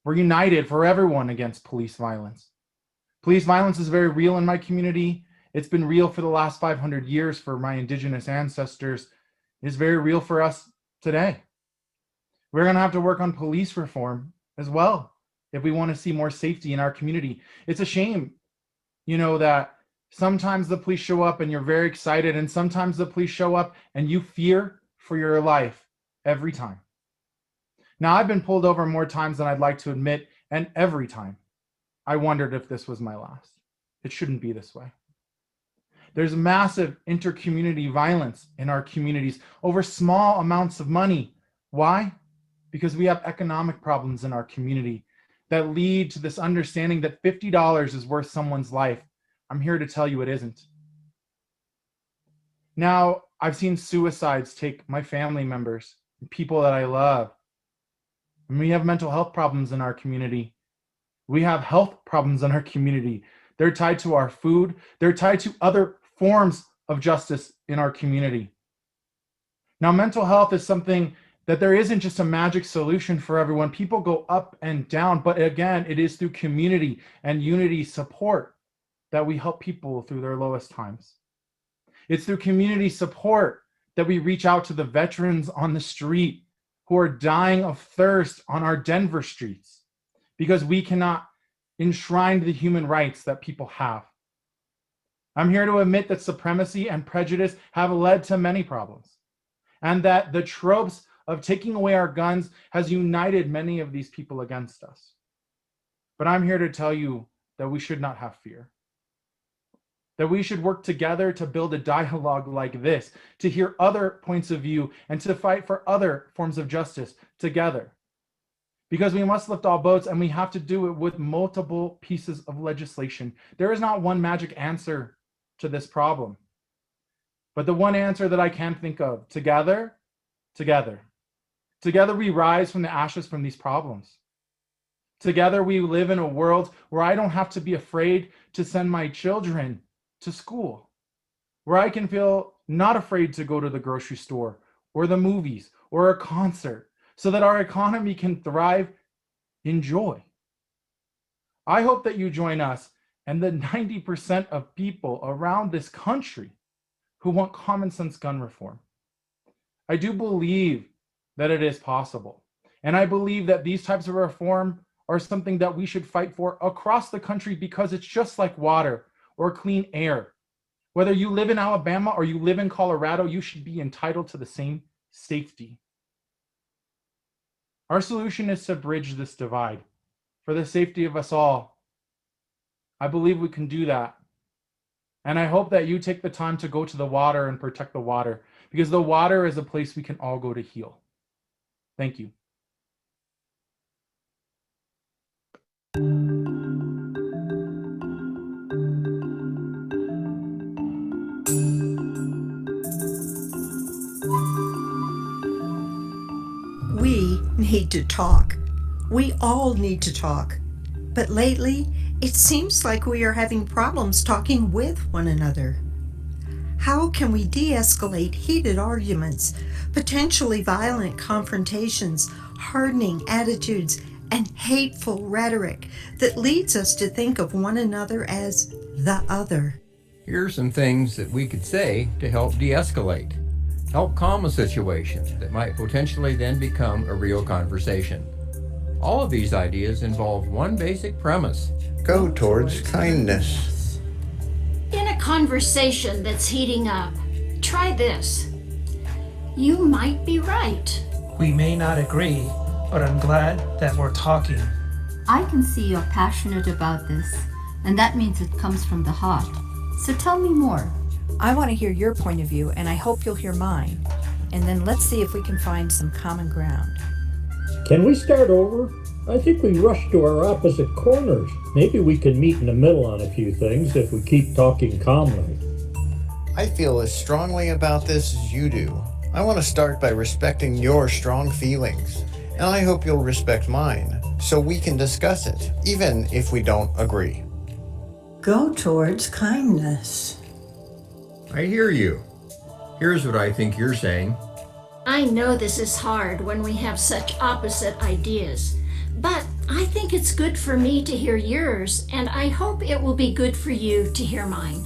were united for everyone against police violence. Police violence is very real in my community. It's been real for the last 500 years for my Indigenous ancestors. It's very real for us today. We're going to have to work on police reform as well if we want to see more safety in our community. It's a shame, you know, that sometimes the police show up and you're very excited, and sometimes the police show up and you fear for your life every time. Now, I've been pulled over more times than I'd like to admit, and every time I wondered if this was my last. It shouldn't be this way. There's massive inter-community violence in our communities over small amounts of money. Why? Because we have economic problems in our community that lead to this understanding that $50 is worth someone's life. I'm here to tell you it isn't. Now, I've seen suicides take my family members, people that I love. And we have mental health problems in our community. We have health problems in our community. They're tied to our food. They're tied to other forms of justice in our community. Now, mental health is something that there isn't just a magic solution for everyone. People go up and down, but again, it is through community and unity support that we help people through their lowest times. It's through community support that we reach out to the veterans on the street who are dying of thirst on our Denver streets, because we cannot enshrine the human rights that people have. I'm here to admit that supremacy and prejudice have led to many problems, and that the tropes of taking away our guns has united many of these people against us. But I'm here to tell you that we should not have fear, that we should work together to build a dialogue like this, to hear other points of view, and to fight for other forms of justice together. Because we must lift all boats, and we have to do it with multiple pieces of legislation. There is not one magic answer to this problem. But the one answer that I can think of, together we rise from the ashes from these problems. Together we live in a world where I don't have to be afraid to send my children to school, where I can feel not afraid to go to the grocery store or the movies or a concert, so that our economy can thrive in joy. I hope that you join us and the 90% of people around this country who want common sense gun reform. I do believe that it is possible. And I believe that these types of reform are something that we should fight for across the country, because it's just like water or clean air. Whether you live in Alabama or you live in Colorado, you should be entitled to the same safety. Our solution is to bridge this divide for the safety of us all. I believe we can do that. And I hope that you take the time to go to the water and protect the water, because the water is a place we can all go to heal. Thank you. We need to talk. We all need to talk. But lately, it seems like we are having problems talking with one another. How can we de-escalate heated arguments, potentially violent confrontations, hardening attitudes, and hateful rhetoric that leads us to think of one another as the other? Here are some things that we could say to help de-escalate, help calm a situation that might potentially then become a real conversation. All of these ideas involve one basic premise: go towards kindness. In a conversation that's heating up, try this. You might be right. We may not agree, but I'm glad that we're talking. I can see you're passionate about this, and that means it comes from the heart. So tell me more. I want to hear your point of view, and I hope you'll hear mine. And then let's see if we can find some common ground. Can we start over? I think we rushed to our opposite corners. Maybe we can meet in the middle on a few things if we keep talking calmly. I feel as strongly about this as you do. I want to start by respecting your strong feelings, and I hope you'll respect mine, so we can discuss it, even if we don't agree. Go towards kindness. I hear you. Here's what I think you're saying. I know this is hard when we have such opposite ideas, but I think it's good for me to hear yours, and I hope it will be good for you to hear mine.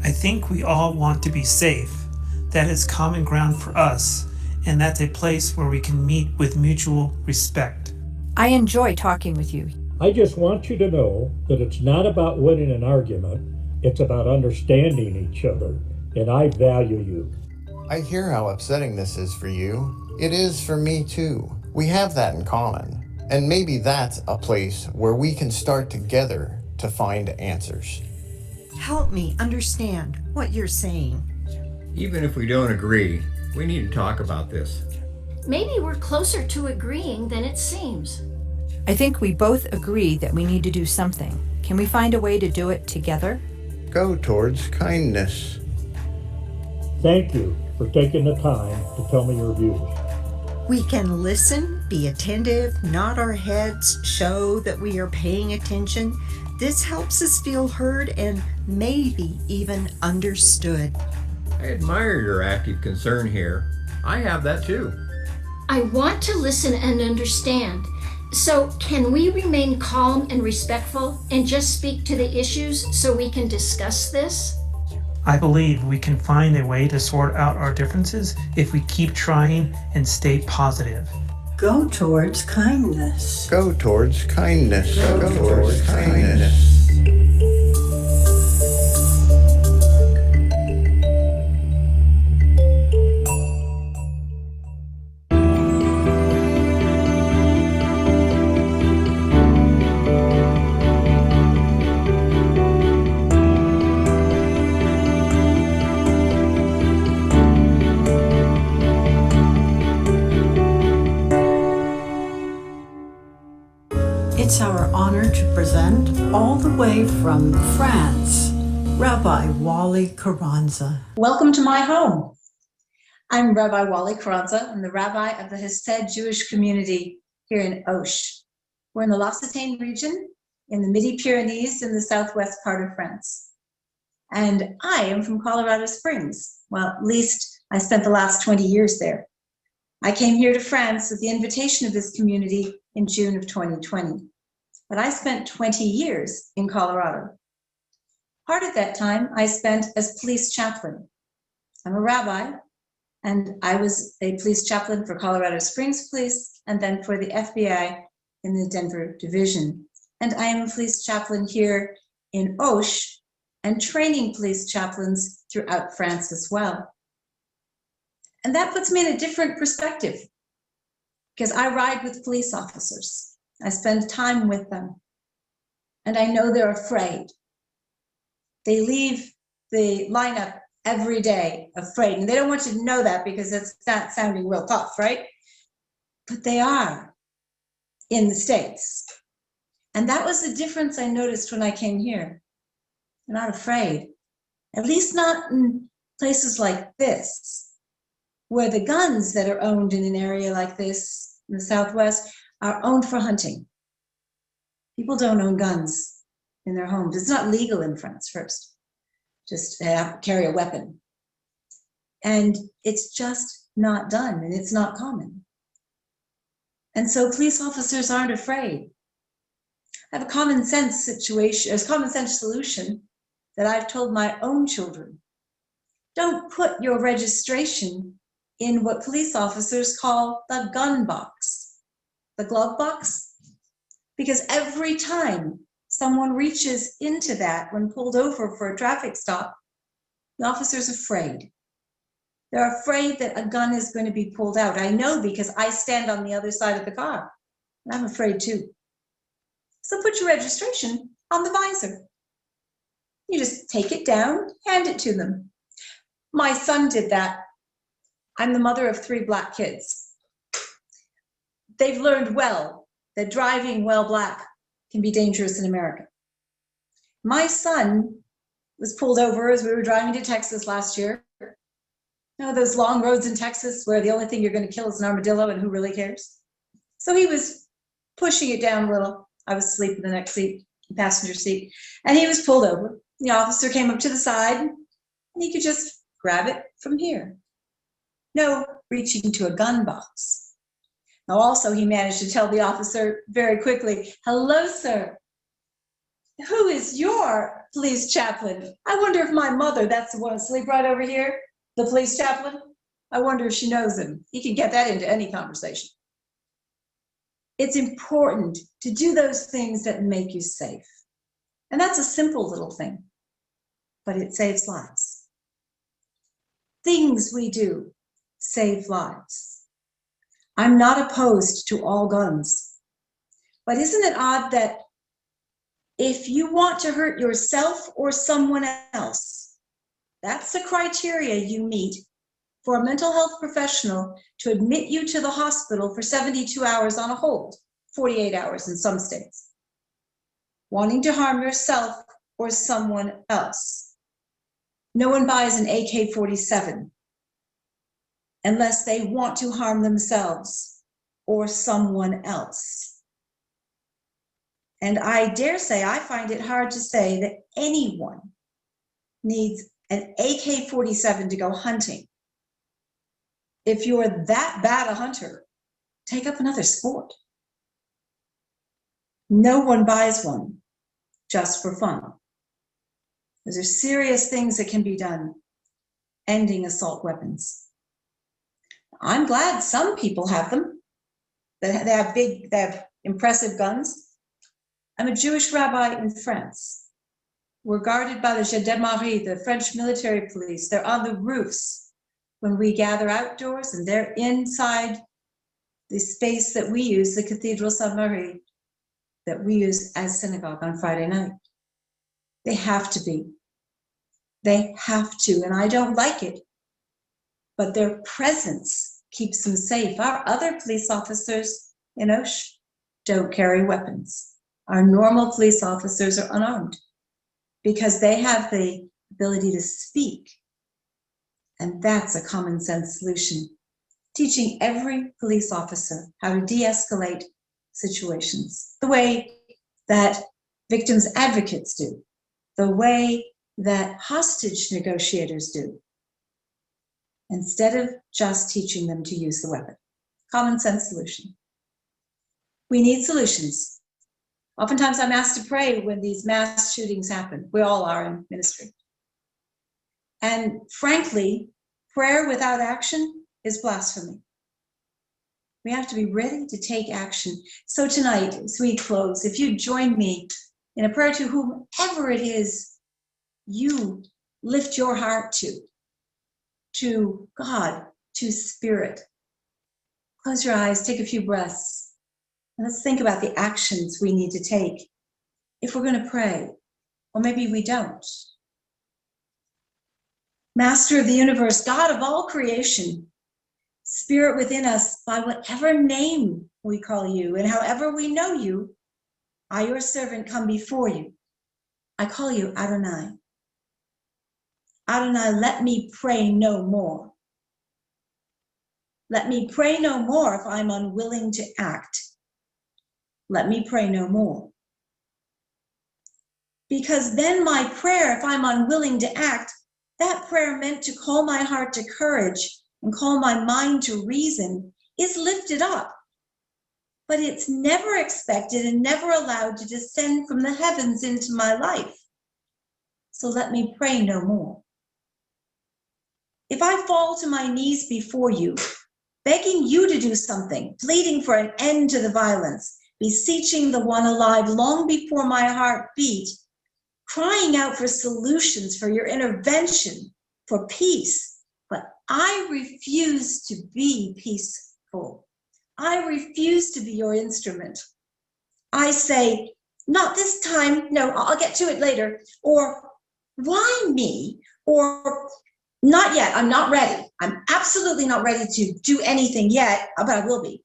I think we all want to be safe. That is common ground for us, and that's a place where we can meet with mutual respect. I enjoy talking with you. I just want you to know that it's not about winning an argument. It's about understanding each other, and I value you. I hear how upsetting this is for you. It is for me too. We have that in common. And maybe that's a place where we can start together to find answers. Help me understand what you're saying. Even if we don't agree, we need to talk about this. Maybe we're closer to agreeing than it seems. I think we both agree that we need to do something. Can we find a way to do it together? Go towards kindness. Thank you for taking the time to tell me your views. We can listen, be attentive, nod our heads, show that we are paying attention. This helps us feel heard and maybe even understood. I admire your active concern here. I have that too. I want to listen and understand. So, can we remain calm and respectful and just speak to the issues so we can discuss this? I believe we can find a way to sort out our differences if we keep trying and stay positive. Go towards kindness. Go towards kindness. Go towards kindness. It's our honor to present, all the way from France, Rabbi Wally Carranza. Welcome to my home. I'm Rabbi Wally Carranza. I'm the rabbi of the Hesed Jewish community here in Auch. We're in the L'Occitane region in the Midi-Pyrenees in the southwest part of France. And I am from Colorado Springs. Well, at least I spent the last 20 years there. I came here to France at the invitation of this community in June of 2020. But I spent 20 years in Colorado. Part of that time I spent as police chaplain. I'm a rabbi, and I was a police chaplain for Colorado Springs Police and then for the FBI in the Denver Division. And I am a police chaplain here in Auch and training police chaplains throughout France as well. And that puts me in a different perspective because I ride with police officers. I spend time with them, and I know they're afraid. They leave the lineup every day afraid, and they don't want you to know that because it's not sounding real tough, right? But they are in the States. And that was the difference I noticed when I came here. They're not afraid, at least not in places like this, where the guns that are owned in an area like this in the Southwest are owned for hunting. People don't own guns in their homes. It's not legal in France first, just to carry a weapon. And it's just not done, and it's not common. And so police officers aren't afraid. I have a common sense solution that I've told my own children. Don't put your registration in what police officers call the gun box, the glove box, because every time someone reaches into that when pulled over for a traffic stop, the officer's afraid. They're afraid that a gun is going to be pulled out. I know because I stand on the other side of the car, and I'm afraid too. So put your registration on the visor. You just take it down, hand it to them. My son did that. I'm the mother of 3 black kids. They've learned well that driving while black can be dangerous in America. My son was pulled over as we were driving to Texas last year. You know, those long roads in Texas where the only thing you're going to kill is an armadillo and who really cares? So he was pushing it down a little. I was asleep in the next seat, passenger seat, and he was pulled over. The officer came up to the side and he could just grab it from here. No reaching into a gun box. Now also he managed to tell the officer very quickly, "Hello, sir. Who is your police chaplain? I wonder if my mother, that's the one asleep right over here, the police chaplain, I wonder if she knows him." You can get that into any conversation. It's important to do those things that make you safe. And that's a simple little thing, but it saves lives. Things we do save lives. I'm not opposed to all guns, but isn't it odd that if you want to hurt yourself or someone else, that's the criteria you meet for a mental health professional to admit you to the hospital for 72 hours on a hold, 48 hours in some states. Wanting to harm yourself or someone else. No one buys an AK-47 unless they want to harm themselves or someone else. And I dare say, I find it hard to say that anyone needs an AK-47 to go hunting. If you're that bad a hunter, take up another sport. No one buys one just for fun. Those are serious things that can be done, ending assault weapons. I'm glad some people have them. They have impressive guns. I'm a Jewish rabbi in France. We're guarded by the gendarmerie, the French military police. They're on the roofs when we gather outdoors, and they're inside the space that we use, the Cathedral Sainte-Marie, that we use as synagogue on Friday night. They have to be. They have to, and I don't like it, but their presence keeps them safe. Our other police officers in Osh don't carry weapons. Our normal police officers are unarmed because they have the ability to speak. And that's a common sense solution. Teaching every police officer how to de-escalate situations, the way that victims advocates do, the way that hostage negotiators do, instead of just teaching them to use the weapon. Common sense solution. We need solutions. Oftentimes I'm asked to pray when these mass shootings happen. We all are in ministry. And frankly, prayer without action is blasphemy. We have to be ready to take action. So tonight, as we close, if you join me in a prayer to whomever it is you lift your heart to God, to Spirit. Close your eyes, take a few breaths, and let's think about the actions we need to take if we're going to pray, or maybe we don't. Master of the universe, God of all creation, Spirit within us, by whatever name we call you and however we know you, I, your servant, come before you. I call you Adonai. Adonai, let me pray no more. Let me pray no more if I'm unwilling to act. Let me pray no more. Because then my prayer, if I'm unwilling to act, that prayer meant to call my heart to courage and call my mind to reason, is lifted up. But it's never expected and never allowed to descend from the heavens into my life. So let me pray no more. If I fall to my knees before you, begging you to do something, pleading for an end to the violence, beseeching the one alive long before my heart beat, crying out for solutions, for your intervention, for peace, but I refuse to be peaceful. I refuse to be your instrument. I say, not this time, no, I'll get to it later, or why me, or not yet, I'm not ready. I'm absolutely not ready to do anything yet, but I will be.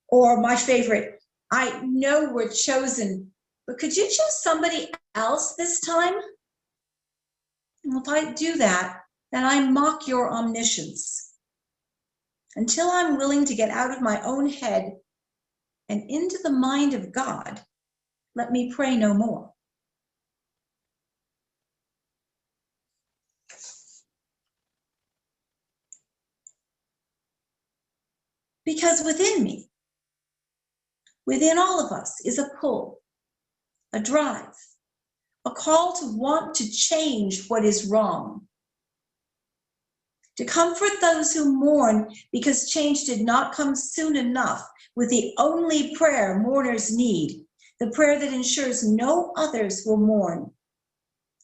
Or my favorite, I know we're chosen, but could you choose somebody else this time? And if I do that, then I mock your omniscience. Until I'm willing to get out of my own head and into the mind of God, let me pray no more. Because within me, within all of us, is a pull, a drive, a call to want to change what is wrong, to comfort those who mourn because change did not come soon enough with the only prayer mourners need, the prayer that ensures no others will mourn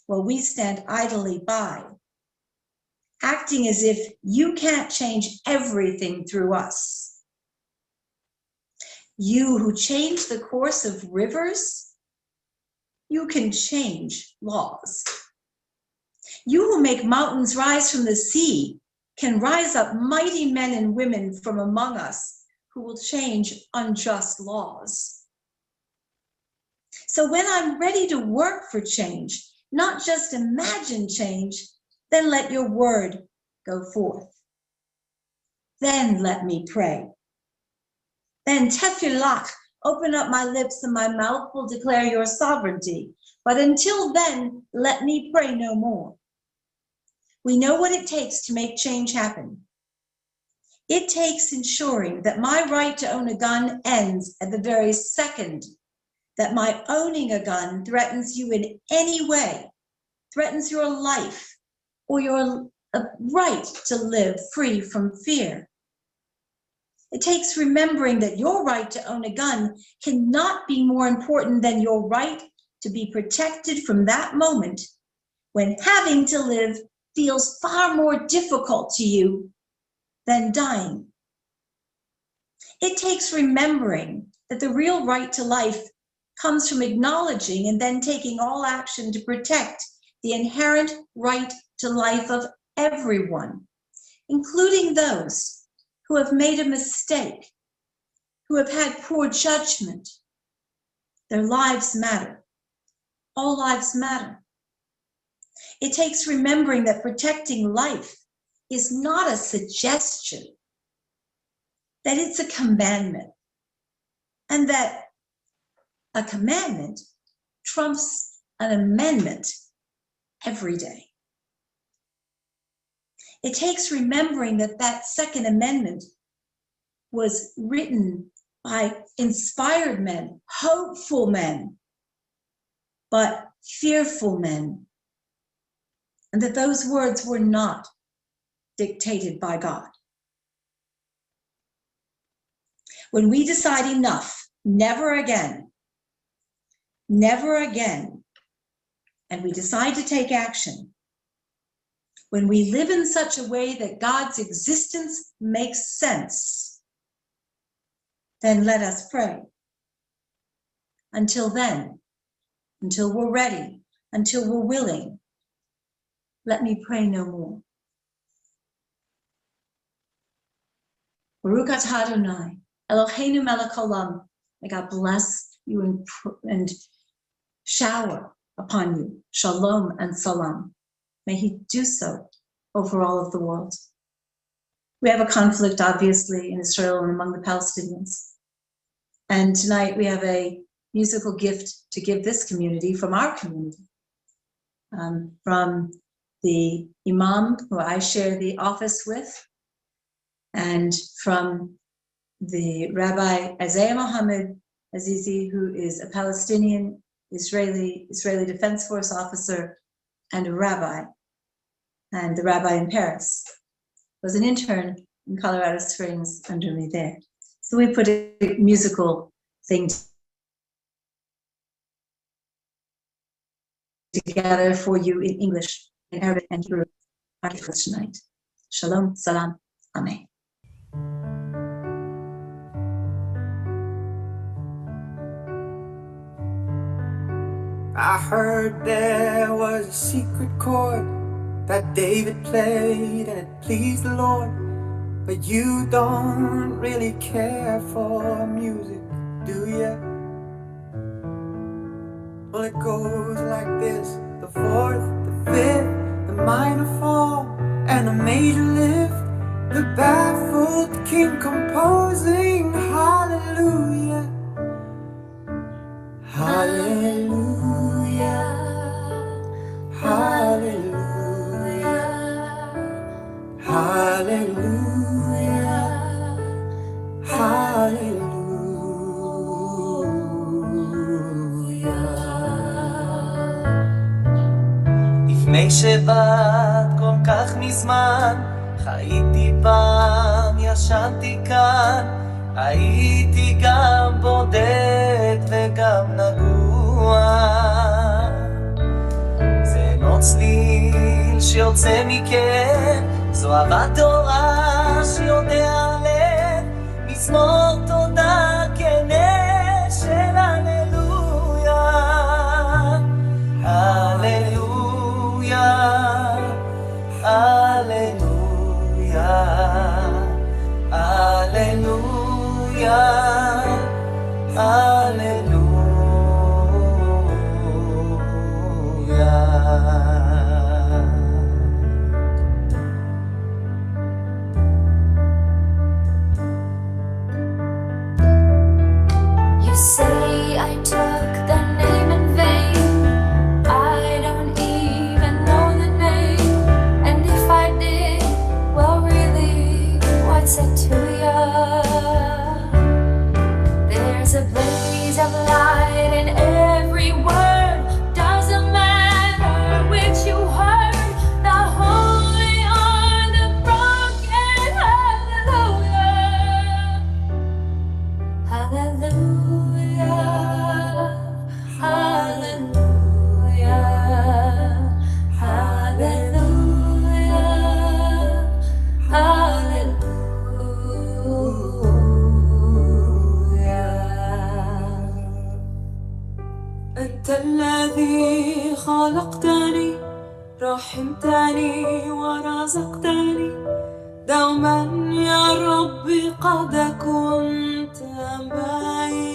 while we stand idly by, acting as if you can't change everything through us. You who change the course of rivers, you can change laws. You who make mountains rise from the sea can rise up mighty men and women from among us who will change unjust laws. So when I'm ready to work for change, not just imagine change, Then let your word go forth. Then let me pray. Then tefillah, open up my lips and my mouth will declare your sovereignty. But until then, let me pray no more. We know what it takes to make change happen. It takes ensuring that my right to own a gun ends at the very second that my owning a gun threatens you in any way, threatens your life or your right to live free from fear. It takes remembering that your right to own a gun cannot be more important than your right to be protected from that moment when having to live feels far more difficult to you than dying. It takes remembering that the real right to life comes from acknowledging and then taking all action to protect the inherent right to life of everyone, including those who have made a mistake, who have had poor judgment. Their lives matter. All lives matter. It takes remembering that protecting life is not a suggestion, that it's a commandment, and that a commandment trumps an amendment every day. It takes remembering that that Second Amendment was written by inspired men, hopeful men, but fearful men, and that those words were not dictated by God. When we decide enough, never again, and we decide to take action, when we live in such a way that God's existence makes sense, then let us pray. Until then, until we're ready, until we're willing, let me pray no more. Baruch atah Adonai, Eloheinu melech haolam. May God bless you and shower upon you shalom and salam. May he do so over all of the world. We have a conflict, obviously, in Israel and among the Palestinians. And tonight we have a musical gift to give this community from our community, from the imam who I share the office with, and from the Rabbi Isaiah Mohammed Azizi, who is a Palestinian Israeli Defense Force officer and a rabbi, and the rabbi in Paris, was an intern in Colorado Springs under me there. So we put a musical thing together for you in English, in Arabic, and Hebrew tonight. Shalom, salam, amen. I heard there was a secret chord that David played and it pleased the Lord. But you don't really care for music, do ya? Well, it goes like this: the fourth, the fifth, the minor fall, and a major lift. The baffled king composing hallelujah, hallelujah, hallelujah, hallelujah, hallelujah. לפני שבאת כל כך מזמן, חייתי פעם, ישנתי כאן, הייתי גם בודד וגם נגוע. זה לא צליל שיוצא מכן, זו אהבת תורה שיודע לב, מזמור תודה כנה של הללויה, הללויה, הללויה, הללויה, הללויה. رحمتني ورزقتني دوما يا ربي قد كنت معي